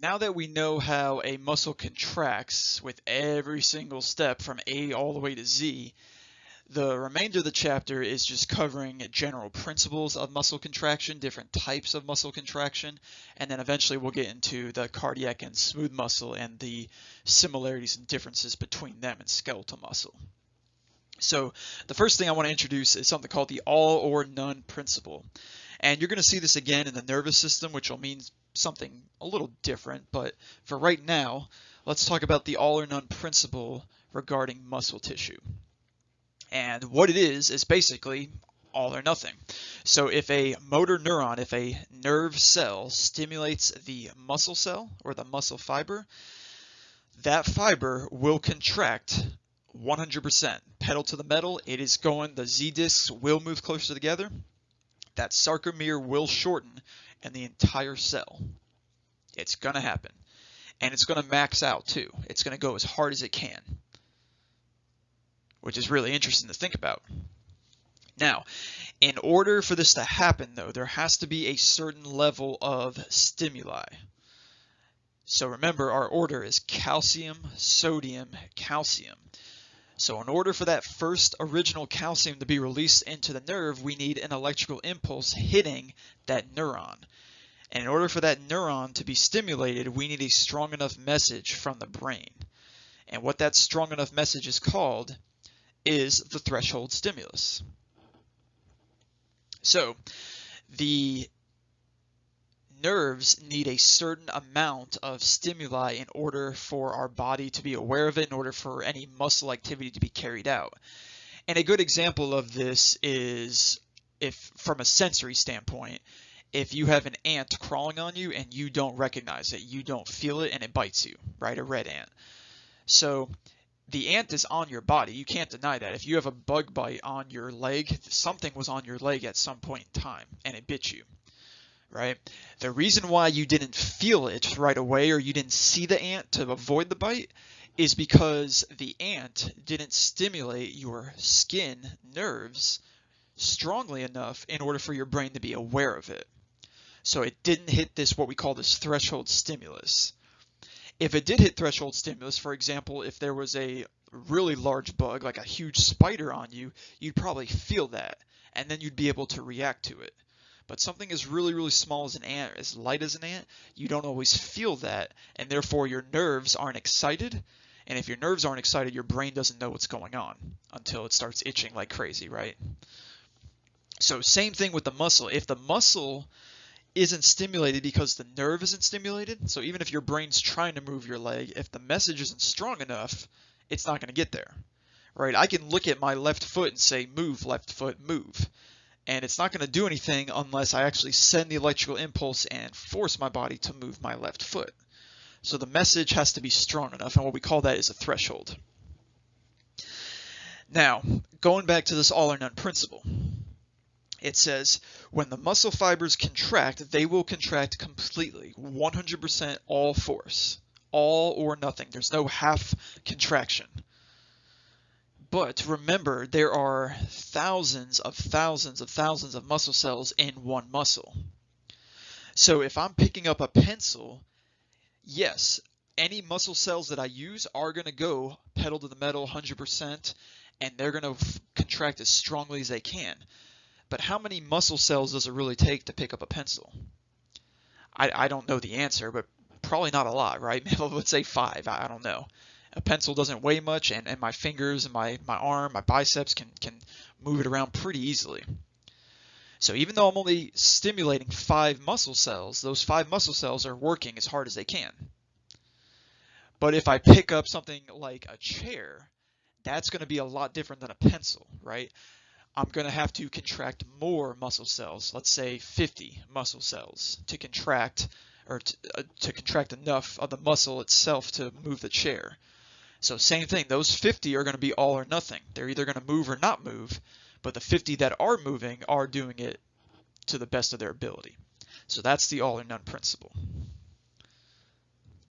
Now that we know how a muscle contracts with every single step from A all the way to Z, the remainder of the chapter is just covering general principles of muscle contraction, different types of muscle contraction, and then eventually we'll get into the cardiac and smooth muscle and the similarities and differences between them and skeletal muscle. So the first thing I want to introduce is something called the all or none principle. And you're going to see this again in the nervous system, which will mean something a little different. But for right now, let's talk about the all or none principle regarding muscle tissue. And what it is basically all or nothing. So if a motor neuron, if a nerve cell stimulates the muscle cell or the muscle fiber, that fiber will contract 100%. Pedal to the metal, it is going, the Z discs will move closer together, that sarcomere will shorten, and the entire cell. It's going to happen. And it's going to max out too. It's going to go as hard as it can, which is really interesting to think about. Now, in order for this to happen, though, there has to be a certain level of stimuli. So remember, our order is calcium, sodium, calcium. So in order for that first original calcium to be released into the nerve, we need an electrical impulse hitting that neuron. And in order for that neuron to be stimulated, we need a strong enough message from the brain. And what that strong enough message is called is the threshold stimulus. So the nerves need a certain amount of stimuli in order for our body to be aware of it, in order for any muscle activity to be carried out. And a good example of this is, if from a sensory standpoint, if you have an ant crawling on you and you don't recognize it, you don't feel it, and it bites you, right? A red ant. So the ant is on your body. You can't deny that. If you have a bug bite on your leg, something was on your leg at some point in time and it bit you. Right? The reason why you didn't feel it right away, or you didn't see the ant to avoid the bite, is because the ant didn't stimulate your skin nerves strongly enough in order for your brain to be aware of it. So it didn't hit this, what we call this threshold stimulus. If it did hit threshold stimulus, for example, if there was a really large bug, like a huge spider on you, you'd probably feel that, and then you'd be able to react to it. But something as really, really small as an ant, as light as an ant, you don't always feel that, and therefore your nerves aren't excited. And if your nerves aren't excited, your brain doesn't know what's going on until it starts itching like crazy, right? So same thing with the muscle. If the muscle isn't stimulated because the nerve isn't stimulated, so even if your brain's trying to move your leg, if the message isn't strong enough, it's not going to get there, right? I can look at my left foot and say, move, left foot, move. And it's not going to do anything unless I actually send the electrical impulse and force my body to move my left foot. So the message has to be strong enough, and what we call that is a threshold. Now, going back to this all or none principle, it says when the muscle fibers contract, they will contract completely, 100% all force, all or nothing. There's no half contraction. But remember, there are thousands of thousands of thousands of muscle cells in one muscle. So if I'm picking up a pencil, yes, any muscle cells that I use are going to go pedal to the metal 100%, and they're going to contract as strongly as they can. But how many muscle cells does it really take to pick up a pencil? I don't know the answer, but probably not a lot, right? Let's say 5, I don't know. A pencil doesn't weigh much, and my fingers and my arm, my biceps can move it around pretty easily. So even though I'm only stimulating 5 muscle cells, those 5 muscle cells are working as hard as they can. But if I pick up something like a chair, that's going to be a lot different than a pencil, right? I'm going to have to contract more muscle cells, let's say 50 muscle cells, to contract or to contract enough of the muscle itself to move the chair. So same thing, those 50 are going to be all or nothing. They're either going to move or not move, but the 50 that are moving are doing it to the best of their ability. So that's the all or none principle.